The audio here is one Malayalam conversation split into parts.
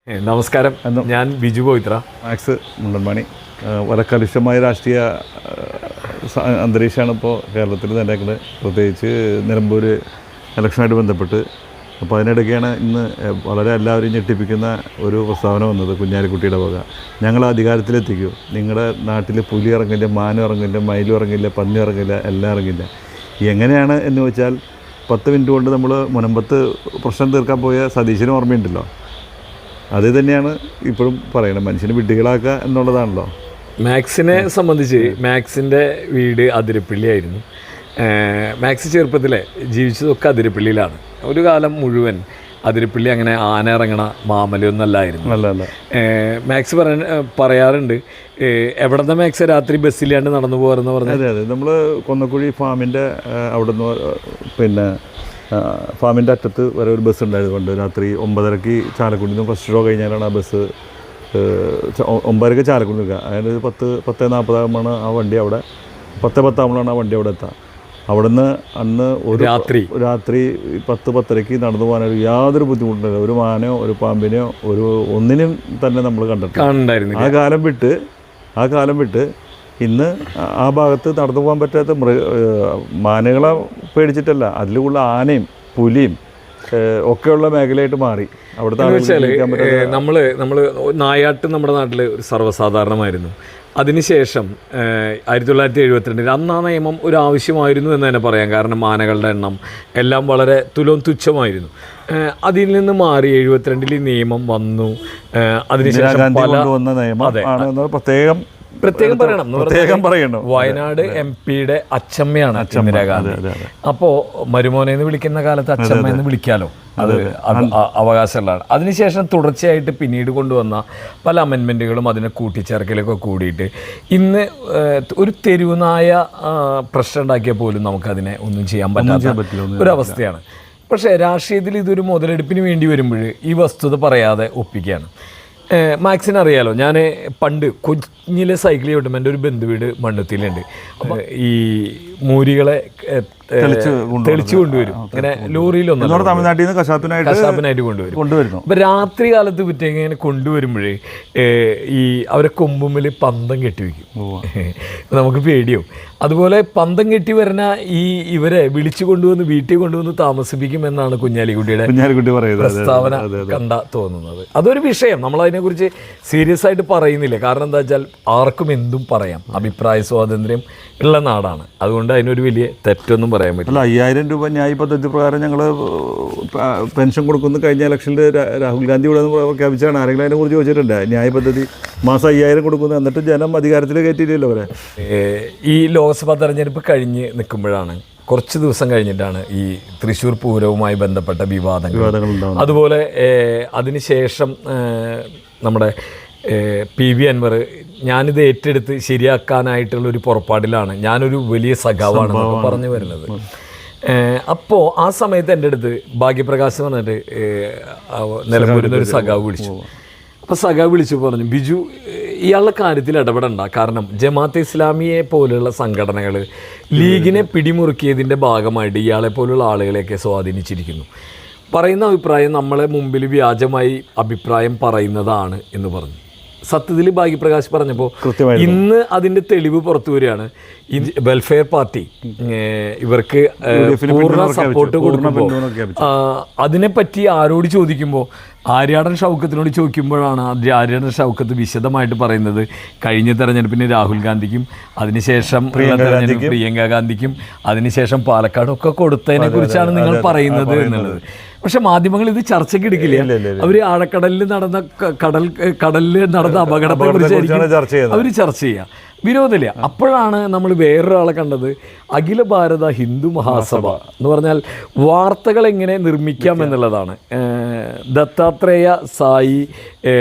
നമസ്കാരം, ഞാൻ ബിജു പോയിത്ര. മാക്സ് മുണ്ടൻമാണി. വളരെ കലുഷമായ രാഷ്ട്രീയ അന്തരീക്ഷമാണ് ഇപ്പോൾ കേരളത്തിൽ നിലനിൽക്കുന്നത്, പ്രത്യേകിച്ച് നിലമ്പൂർ ഇലക്ഷനായിട്ട് ബന്ധപ്പെട്ട്. അപ്പോൾ അതിനിടയ്ക്കാണ് ഇന്ന് വളരെ എല്ലാവരെയും ഞെട്ടിപ്പിക്കുന്ന ഒരു പ്രസ്താവന വന്നത് കുഞ്ഞാലിക്കുട്ടിയുടെ വക. ഞങ്ങൾ അധികാരത്തിലെത്തിക്കും, നിങ്ങളുടെ നാട്ടിൽ പുലി ഇറങ്ങില്ല, മാനം ഇറങ്ങില്ല, മയിലും ഇറങ്ങില്ല, പന്നി ഇറങ്ങില്ല, എല്ലാം ഇറങ്ങില്ല. എങ്ങനെയാണ് എന്ന് വെച്ചാൽ 10 മിനിറ്റ് കൊണ്ട് നമ്മൾ മുനമ്പത്ത് പ്രശ്നം തീർക്കാൻ പോയ സതീശന് ഓർമ്മയുണ്ടല്ലോ, അത് തന്നെയാണ് ഇപ്പോഴും പറയുന്നത്. മനുഷ്യനെ വിഡ്ഢികളാക്കുക എന്നുള്ളതാണല്ലോ. മാക്സിനെ സംബന്ധിച്ച് മാക്സിൻ്റെ വീട് അതിരപ്പള്ളിയായിരുന്നു. മാക്സ് ചെറുപ്പത്തിലെ ജീവിച്ചതൊക്കെ അതിരപ്പള്ളിയിലാണ്. ഒരു കാലം മുഴുവൻ അതിരപ്പള്ളി അങ്ങനെ ആന ഇറങ്ങണ മാമലയൊന്നല്ലായിരുന്നു. അല്ല മാക്സ് പറയാറുണ്ട്, എവിടെന്ന മാക്സ് രാത്രി ബസ്സിലാണ്ട് നടന്നു പോകാറെന്ന് പറഞ്ഞാൽ. അതെ, നമ്മൾ കൊന്നക്കുഴി ഫാമിൻ്റെ അവിടെ നിന്ന് പിന്നെ ഫാമിൻ്റെ അറ്റത്ത് വരെ ഒരു ബസ് ഉണ്ടായതുകൊണ്ട് രാത്രി 9:30 ചാലക്കുടിയിൽ നിന്ന് ഫസ്റ്റ് ഷോ കഴിഞ്ഞാലാണ് ആ ബസ് 9:30 ചാലക്കുടി നിൽക്കുക. അതായത് 10:40 ആകുമ്പോഴാണ് ആ വണ്ടി അവിടെ 10:10 ആകുമ്പോഴാണ് ആ വണ്ടി അവിടെ എത്തുക. അവിടെ നിന്ന് അന്ന് ഒരു രാത്രി 10:10 നടന്നു പോകാനൊരു യാതൊരു ബുദ്ധിമുട്ടില്ല. ഒരു മാനോ ഒരു പാമ്പിനെയോ ഒന്നിനും തന്നെ നമ്മൾ കണ്ടിട്ടില്ല. ആ കാലം വിട്ട് ഇന്ന് ആ ഭാഗത്ത് നടന്നു പോകാൻ പറ്റാത്ത മാനുകളെ പേടിച്ചിട്ടല്ല, അതിലുള്ള ആനയും പുലിയും ഒക്കെയുള്ള മേഖലയായിട്ട് മാറി. അവിടുത്തെ നമ്മൾ നായാട്ട് നമ്മുടെ നാട്ടിൽ ഒരു സർവ്വസാധാരണമായിരുന്നു. അതിനുശേഷം 1972 അന്ന് ആ നിയമം ഒരു ആവശ്യമായിരുന്നു എന്ന് തന്നെ പറയാം. കാരണം ആനകളുടെ എണ്ണം എല്ലാം വളരെ തുച്ഛമായിരുന്നു. അതിൽ നിന്ന് മാറി 72 ഈ നിയമം വന്നു. അതിനുശേഷം പ്രത്യേകം പറയണം, വയനാട് MP-യുടെ അച്ചമ്മയാണ് ഇന്ദിരാഗാന്ധി. അപ്പോൾ മരുമോനെന്ന് വിളിക്കുന്ന കാലത്ത് അച്ചമ്മ എന്ന് വിളിക്കാലോ, അത് അവകാശമുള്ളതാണ്. അതിനുശേഷം തുടർച്ചയായിട്ട് പിന്നീട് കൊണ്ടുവന്ന പല അമെൻമെൻറ്റുകളും അതിനെ കൂട്ടിച്ചേർക്കലൊക്കെ കൂടിയിട്ട് ഇന്ന് ഒരു തെരുവുനായ പ്രശ്നം ഉണ്ടാക്കിയാൽ പോലും നമുക്കതിനെ ഒന്നും ചെയ്യാൻ പറ്റാത്ത ഒരവസ്ഥയാണ്. പക്ഷേ രാഷ്ട്രീയത്തിൽ ഇതൊരു മുതലെടുപ്പിന് വേണ്ടി വരുമ്പോൾ ഈ വസ്തുത പറയാതെ ഒപ്പിക്കുകയാണ്. മാക്സിന് അറിയാലോ, ഞാൻ പണ്ട് കുഞ്ഞിലെ സൈക്കിൾ ചവിട്ടുമ്പോൾ എൻ്റെ ഒരു ബന്ധുവീട് മണ്ണുത്തിയിലുണ്ട്. അപ്പോൾ ഈ മൂരികളെ തെളിച്ചു കൊണ്ടുവരും, ഇങ്ങനെ ലോറിയിലൊന്നും തമിഴ്നാട്ടിൽ നിന്ന് കശാപ്പിനായിട്ട് കൊണ്ടുവരുന്നു. അപ്പോൾ രാത്രി കാലത്ത് വിറ്റേക്ക് ഇങ്ങനെ കൊണ്ടുവരുമ്പോഴേ ഈ അവരെ കൊമ്പുമ്മിൽ പന്തം കെട്ടിവെക്കും. നമുക്ക് പേടിയോ. അതുപോലെ പന്തം കെട്ടി വരുന്ന ഇവരെ വിളിച്ചു കൊണ്ടുവന്ന് വീട്ടിൽ കൊണ്ടുവന്ന് താമസിപ്പിക്കുമെന്നാണ് കുഞ്ഞാലിക്കുട്ടി പ്രസ്താവന കണ്ട തോന്നുന്നത്. അതൊരു വിഷയം, നമ്മളതിനെക്കുറിച്ച് സീരിയസ് ആയിട്ട് പറയുന്നില്ല. കാരണം എന്താ വെച്ചാൽ ആർക്കും എന്തും പറയാം, അഭിപ്രായ സ്വാതന്ത്ര്യം ഉള്ള നാടാണ്. അതുകൊണ്ട് അതിനൊരു വലിയ തെറ്റൊന്നും പറയാൻ പറ്റില്ല. 5000 രൂപ ന്യായ പദ്ധതി പ്രകാരം ഞങ്ങൾ പെൻഷൻ കൊടുക്കുന്നു. കഴിഞ്ഞ ഇലക്ഷനിൽ രാഹുൽ ഗാന്ധി ഇവിടെ പ്രഖ്യാപിച്ചാണ്. ആരെങ്കിലും അതിനെക്കുറിച്ച് ചോദിച്ചിട്ടുണ്ട്? ന്യായ പദ്ധതി മാസം 5000 കൊടുക്കുന്നു, എന്നിട്ട് ജനം അധികാരത്തിൽ കയറ്റിയില്ലല്ലോ അവരെ. ഈ ലോക്സഭാ തെരഞ്ഞെടുപ്പ് കഴിഞ്ഞ് നിൽക്കുമ്പോഴാണ്, കുറച്ച് ദിവസം കഴിഞ്ഞിട്ടാണ് ഈ തൃശ്ശൂർ പൂരവുമായി ബന്ധപ്പെട്ട വിവാദങ്ങൾ. അതുപോലെ അതിനുശേഷം നമ്മുടെ PV അൻവർ ഞാനിത് ഏറ്റെടുത്ത് ശരിയാക്കാനായിട്ടുള്ളൊരു പുറപ്പാടിലാണ്, ഞാനൊരു വലിയ സഖാവാണെന്നൊക്കെ പറഞ്ഞു വരുന്നത്. അപ്പോൾ ആ സമയത്ത് എൻ്റെ അടുത്ത് ഭാഗ്യപ്രകാശ് വന്നിട്ട് നിലമ്പൂരിൽ ഒരു സഖാവ് വിളിച്ചു. അപ്പോൾ സഖാവ് വിളിച്ചു പറഞ്ഞു, ബിജു ഇയാളുടെ കാര്യത്തിൽ ഇടപെടണ്ട, കാരണം ജമാഅത്തെ ഇസ്ലാമിയെ പോലുള്ള സംഘടനകൾ ലീഗിനെ പിടിമുറുക്കിയതിൻ്റെ ഭാഗമായിട്ട് ഇയാളെ പോലുള്ള ആളുകളെയൊക്കെ സ്വാധീനിച്ചിരിക്കുന്നു. പറയുന്ന അഭിപ്രായം നമ്മളെ മുമ്പിൽ വ്യാജമായി അഭിപ്രായം പറയുന്നതാണ് എന്ന് പറഞ്ഞു. സത്യത്തിൽ ഭാഗ്യപ്രകാശ് പറഞ്ഞപ്പോൾ ഇന്ന് അതിൻ്റെ തെളിവ് പുറത്തു വരികയാണ്. ഈ വെൽഫെയർ പാർട്ടി ഇവർക്ക് പൂർണ്ണ സപ്പോർട്ട് കൊടുക്കുമ്പോൾ അതിനെപ്പറ്റി ആരോട് ചോദിക്കുമ്പോൾ ആര്യാടൻ ഷൗക്കത്തിനോട് ചോദിക്കുമ്പോഴാണ് ആര്യാടൻ ഷൗക്കത്ത് വിശദമായിട്ട് പറയുന്നത് കഴിഞ്ഞ തെരഞ്ഞെടുപ്പിന് രാഹുൽ ഗാന്ധിക്കും അതിനുശേഷം തെരഞ്ഞെടുപ്പ് പ്രിയങ്ക ഗാന്ധിക്കും അതിനുശേഷം പാലക്കാടൊക്കെ കൊടുത്തതിനെ കുറിച്ചാണ് നിങ്ങൾ പറയുന്നത് എന്നുള്ളത്. പക്ഷെ മാധ്യമങ്ങൾ ഇത് ചർച്ചയ്ക്ക് എടുക്കില്ല. അവർ ആഴക്കടലിൽ നടന്ന അപകടത്തെ കുറിച്ചായിരിക്കും അവർ ചർച്ച ചെയ്യുക, വിരോധമില്ല. അപ്പോഴാണ് നമ്മൾ വേറൊരാളെ കണ്ടത്, അഖില ഭാരത ഹിന്ദു മഹാസഭ എന്ന് പറഞ്ഞാൽ വാർത്തകൾ എങ്ങനെ നിർമ്മിക്കാം എന്നുള്ളതാണ്. ദത്താത്രേയ സായി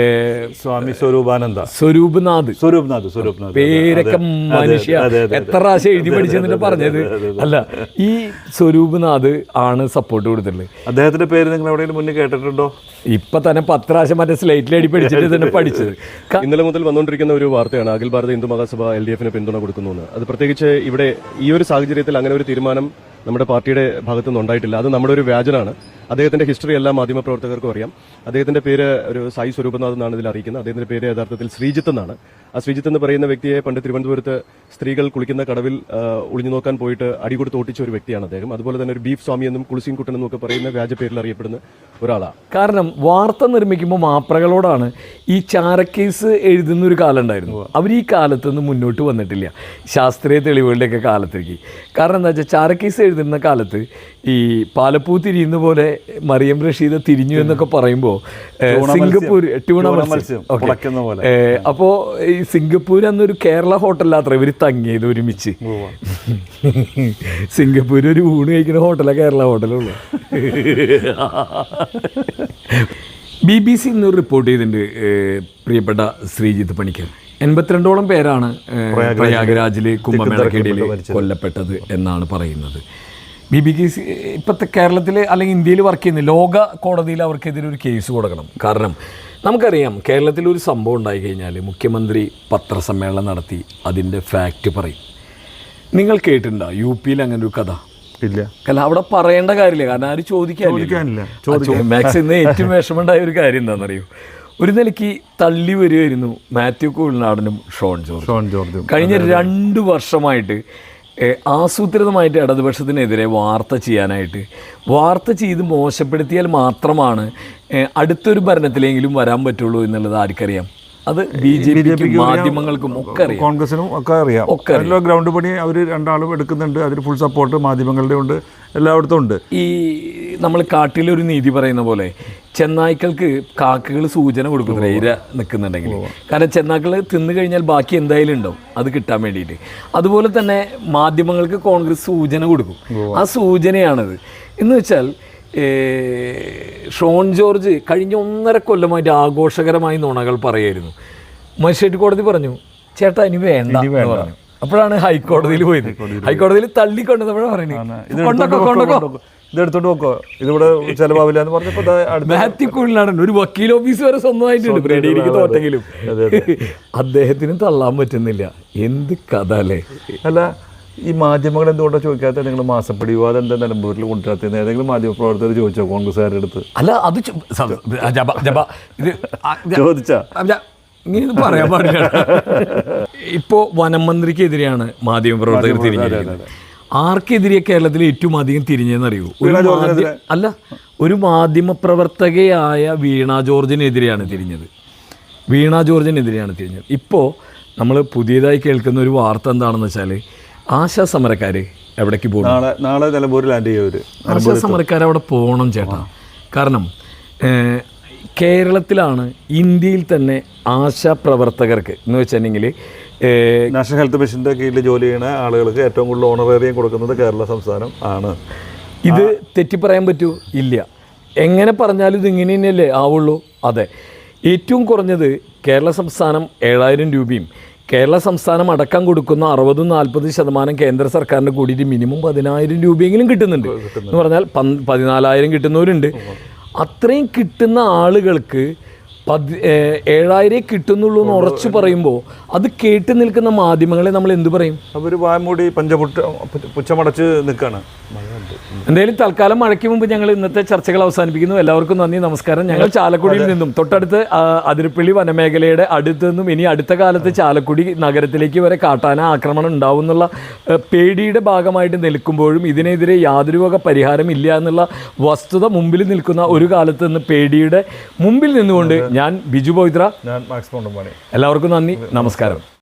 സ്വാമി സ്വരൂപ്നാഥ് പേരൊക്കെ മനുഷ്യ എത്ര പ്രാവശ്യം എഴുതി പഠിച്ചെന്നിട്ട് പറഞ്ഞത് അല്ല, ഈ സ്വരൂപ്നാഥ് ആണ് സപ്പോർട്ട് കൊടുത്തിട്ടുള്ളത്. അദ്ദേഹത്തിന്റെ പേര് നിങ്ങൾ എവിടെയെങ്കിലും മുന്നേ കേട്ടിട്ടുണ്ടോ? ഇപ്പൊ തന്നെ 10 പ്രാവശ്യം മറ്റേ സ്ലൈറ്റിൽ എഴുതി പഠിച്ചിട്ട് തന്നെ പഠിച്ചത്. ഇന്നലെ മുതൽ വന്നുകൊണ്ടിരിക്കുന്ന ഒരു വാർത്തയാണ് അഖിൽ ഭാരത ഹിന്ദു മഹാസഭ LDF-ന് പിന്തുണ കൊടുക്കുന്നു. അത് പ്രത്യേകിച്ച് ഇവിടെ ഈ ഒരു സാഹചര്യത്തിൽ അങ്ങനെ ഒരു തീരുമാനം നമ്മുടെ പാർട്ടിയുടെ ഭാഗത്തുനിന്ന് ഉണ്ടായിട്ടില്ല. അത് നമ്മുടെ ഒരു വ്യാജനാണ്. അദ്ദേഹത്തിന്റെ ഹിസ്റ്ററി എല്ലാ മാധ്യമപ്രവർത്തകർക്കും അറിയാം. അദ്ദേഹത്തിന്റെ പേര് ഒരു സായി സ്വരൂപനാഥ് എന്നാണ് ഇതിൽ അറിയിക്കുന്നത്. അദ്ദേഹത്തിന്റെ പേര് യഥാർത്ഥത്തിൽ ശ്രീജിത്ത് എന്നാണ്. ആ ശ്രീജിത്ത് എന്ന് പറയുന്ന വ്യക്തിയെ പണ്ട് തിരുവനന്തപുരത്ത് സ്ത്രീകൾ കുളിക്കുന്ന കടവിൽ ഒളിഞ്ഞു നോക്കാൻ പോയിട്ട് അടികൊടുത്ത് ഓട്ടിച്ച ഒരു വ്യക്തിയാണ് അദ്ദേഹം. അതുപോലെ തന്നെ ഒരു ബീഫ് സ്വാമി എന്നും കുളിസീൻകുട്ടൻ എന്നും ഒക്കെ പറയുന്ന വ്യാജ പേരിൽ അറിയപ്പെടുന്ന ഒരാളാണ്. കാരണം വാർത്ത നിർമ്മിക്കുമ്പോൾ മാപ്രകളോടാണ് ഈ ചാരക്കേസ് എഴുതുന്ന ഒരു കാലം ഉണ്ടായിരുന്നു. അവർ ഈ കാലത്തൊന്നും മുന്നോട്ട് വന്നിട്ടില്ല, ശാസ്ത്രീയ തെളിവുകളുടെയൊക്കെ കാലത്തേക്ക്. കാരണം എന്താ വെച്ചാൽ ചാരക്കേസ് എഴുതുന്ന കാലത്ത് ഈ പാലപ്പൂ തിരിയുന്ന പോലെ മറിയം റഷീദ് തിരിഞ്ഞു എന്നൊക്കെ പറയുമ്പോൾ സിംഗപ്പൂർ ട്യൂണ മത്സ്യം അപ്പോൾ ഈ സിംഗപ്പൂർ അന്നൊരു കേരള ഹോട്ടലിലാത്ര ഇവർ തങ്ങിയത് ഒരുമിച്ച്. സിംഗപ്പൂർ ഒരു ഊണ് കഴിക്കുന്ന ഹോട്ടലാണ് കേരള ഹോട്ടലുള്ളൂ. BBC ഇന്നൊരു റിപ്പോർട്ട് ചെയ്തിട്ടുണ്ട്, പ്രിയപ്പെട്ട ശ്രീജിത്ത് പണിക്കർ. 82ഓളം പേരാണ് പ്രയാഗ്രാജിൽ കുംഭമേളക്കിടയിൽ കൊല്ലപ്പെട്ടത് എന്നാണ് പറയുന്നത്. BBC ഇപ്പോഴത്തെ കേരളത്തിൽ അല്ലെങ്കിൽ ഇന്ത്യയിൽ വർക്ക് ചെയ്യുന്ന ലോക കോടതിയിൽ അവർക്കെതിരെ ഒരു കേസ് കൊടുക്കണം. കാരണം നമുക്കറിയാം, കേരളത്തിൽ ഒരു സംഭവം ഉണ്ടായി കഴിഞ്ഞാൽ മുഖ്യമന്ത്രി പത്രസമ്മേളനം നടത്തി അതിൻ്റെ ഫാക്റ്റ് പറയും. നിങ്ങൾ കേട്ടിട്ടുണ്ടോ UP-യിൽ അങ്ങനെ ഒരു കഥ? ഇല്ല. കാരണം അവിടെ പറയേണ്ട കാര്യമില്ല, കാരണം ആരും ചോദിക്കാനില്ല. മാക്സ് ഇന്ന് ഏറ്റവും വിഷമമുണ്ടായ ഒരു കാര്യം എന്താണെന്നറിയോ? ഒരു നിലയ്ക്ക് തള്ളി വരുമായിരുന്നു മാത്യു കുഴൽനാടനും ഷോൺ ജോർജും. കഴിഞ്ഞ 2 വർഷമായിട്ട് ആസൂത്രിതമായിട്ട് ഇടതുപക്ഷത്തിനെതിരെ വാർത്ത ചെയ്ത് മോശപ്പെടുത്തിയാൽ മാത്രമാണ് അടുത്തൊരു ഭരണത്തിലെങ്കിലും വരാൻ പറ്റുള്ളൂ എന്നുള്ളത് ആർക്കറിയാം? അത് BJP മാധ്യമങ്ങൾക്കും ഒക്കെ അറിയാം, കോൺഗ്രസിനും ഒക്കെ അറിയാം. എല്ലാ ഗ്രൗണ്ട് പണി അവർ രണ്ടാളും എടുക്കുന്നുണ്ട്. അതിന് ഫുൾ സപ്പോർട്ട് മാധ്യമങ്ങളുടെ ഉണ്ട്, എല്ലായിടത്തും ഉണ്ട്. ഈ നമ്മൾ കാട്ടിലൊരു നീതി പറയുന്ന പോലെ ചെന്നായ്ക്കൾക്ക് കാക്കകൾ സൂചന കൊടുക്കുന്നില്ല ഇര നിൽക്കുന്നുണ്ടെങ്കിൽ. കാരണം ചെന്നാക്കൾ തിന്നു കഴിഞ്ഞാൽ ബാക്കി എന്തായാലും ഉണ്ടാവും അത് കിട്ടാൻ വേണ്ടിയിട്ട്. അതുപോലെ തന്നെ മാധ്യമങ്ങൾക്ക് കോൺഗ്രസ് സൂചന കൊടുക്കും. ആ സൂചനയാണത്. എന്ന് വെച്ചാൽ ഷോൺ ജോർജ് കഴിഞ്ഞ 1.5 കൊല്ലമായിട്ട് ആഘോഷകരമായി നുണകൾ പറയായിരുന്നു. മജിസ്ട്രേറ്റ് കോടതി പറഞ്ഞു, ചേട്ടാ ഇനി വേണ്ട എന്ന് പറഞ്ഞു. അപ്പോഴാണ് ഹൈക്കോടതിയിൽ പോയത്. ഹൈക്കോടതിയിൽ തള്ളിക്കൊണ്ടപ്പോഴാണ് പറയുന്നത് ഇതെടുത്തോണ്ട് നോക്കോ, ഇതിവിടെ ചെലവാവില്ല എന്ന് പറഞ്ഞപ്പോൾ മാത്യു കുഴൽനാടൻ ഒരു വക്കീൽ ഓഫീസ് വരെ സ്വന്തമായിട്ടുണ്ട് ബ്രേഡിയിലേക്ക് തോറ്റെങ്കിലും അദ്ദേഹത്തിന് തള്ളാൻ പറ്റുന്നില്ല. എന്ത് കഥ അല്ലേ? അല്ല, ഈ മാധ്യമങ്ങൾ എന്തുകൊണ്ടാണ് ചോദിക്കാത്ത? നിങ്ങൾ മാസപ്പടി വിവാദം എന്താ നിലമ്പൂരിൽ കൊണ്ടുവരാത്തത്? ഏതെങ്കിലും മാധ്യമപ്രവർത്തകർ ചോദിച്ചോ കോൺഗ്രസ്സുകാരുടെ അടുത്ത്? അല്ല, അത് ചോദിച്ചാ ഇങ്ങനെ പറയാൻ പാടില്ല. ഇപ്പോൾ വനം മന്ത്രിക്കെതിരെയാണ് മാധ്യമപ്രവർത്തകർ തിരിഞ്ഞിരിക്കുന്നത്. ആർക്കെതിരെ കേരളത്തിൽ ഏറ്റവും അധികം തിരിഞ്ഞതെന്നറിയൂ? ഒരു മാധ്യമപ്രവർത്തകയായ വീണ ജോർജിനെതിരെയാണ് തിരിഞ്ഞത്. ഇപ്പോൾ നമ്മൾ പുതിയതായി കേൾക്കുന്ന ഒരു വാർത്ത എന്താണെന്ന് വെച്ചാൽ, ആശാ സമരക്കാർ എവിടേക്ക് പോകും? നാളെ നിലമ്പൂരിൽ ലാൻഡ് ചെയ്യും. ആശാ സമരക്കാർ അവിടെ പോകണം ചേട്ടാ. കാരണം കേരളത്തിലാണ് ഇന്ത്യയിൽ തന്നെ ആശാ പ്രവർത്തകർക്ക് എന്ന് വെച്ചിട്ടുണ്ടെങ്കിൽ നാഷണൽ ഹെൽത്ത് മിഷൻ്റെ കീഴിൽ ജോലി ചെയ്യുന്ന ആളുകൾക്ക് ഏറ്റവും കൂടുതൽ ഓണറേറിയം കൊടുക്കുന്നത് കേരള സംസ്ഥാനം ആണ്. ഇത് തെറ്റിപ്പറയാൻ പറ്റൂ? ഇല്ല. എങ്ങനെ പറഞ്ഞാലും ഇതിങ്ങനെ തന്നെയല്ലേ ആവുള്ളൂ. അതെ, ഏറ്റവും കുറഞ്ഞത് കേരള സംസ്ഥാനം 7000 രൂപയും കേരള സംസ്ഥാനം അടക്കം കൊടുക്കുന്ന 60-40% കേന്ദ്ര സർക്കാരിൻ്റെ കൂടിയിട്ട് മിനിമം 10000 രൂപയെങ്കിലും കിട്ടുന്നുണ്ട്. എന്ന് പറഞ്ഞാൽ 14000 കിട്ടുന്നവരുണ്ട്. അത്രയും കിട്ടുന്ന ആളുകൾക്ക് 7000 കിട്ടുന്നുള്ളൂ എന്ന് ഉറച്ചു പറയുമ്പോൾ അത് കേട്ട് നിൽക്കുന്ന മാധ്യമങ്ങളെ നമ്മൾ എന്തു പറയും? അവർ വായ്മൂടി പുച്ഛമടച്ച് നിൽക്കുകയാണ്. എന്തായാലും തൽക്കാലം മഴയ്ക്ക് മുമ്പ് ഞങ്ങൾ ഇന്നത്തെ ചർച്ചകൾ അവസാനിപ്പിക്കുന്നു. എല്ലാവർക്കും നന്ദി, നമസ്കാരം. ഞങ്ങൾ ചാലക്കുടിയിൽ നിന്നും തൊട്ടടുത്ത് അതിരപ്പള്ളി വനമേഖലയുടെ അടുത്തു നിന്നും ഇനി അടുത്ത കാലത്ത് ചാലക്കുടി നഗരത്തിലേക്ക് വരെ കാട്ടാന ആക്രമണം ഉണ്ടാവും എന്നുള്ള പേടിയുടെ ഭാഗമായിട്ട് നിൽക്കുമ്പോഴും ഇതിനെതിരെ യാതൊരു വക പരിഹാരം ഇല്ല എന്നുള്ള വസ്തുത മുമ്പിൽ നിൽക്കുന്ന ഒരു കാലത്ത് നിന്ന് പേടിയുടെ മുമ്പിൽ നിന്നുകൊണ്ട് ഞാൻ ബിജു പവിത്ര, ഞാൻ മാക്സ് പൗണ്ടമ്പാടി. എല്ലാവർക്കും നന്ദി, നമസ്കാരം.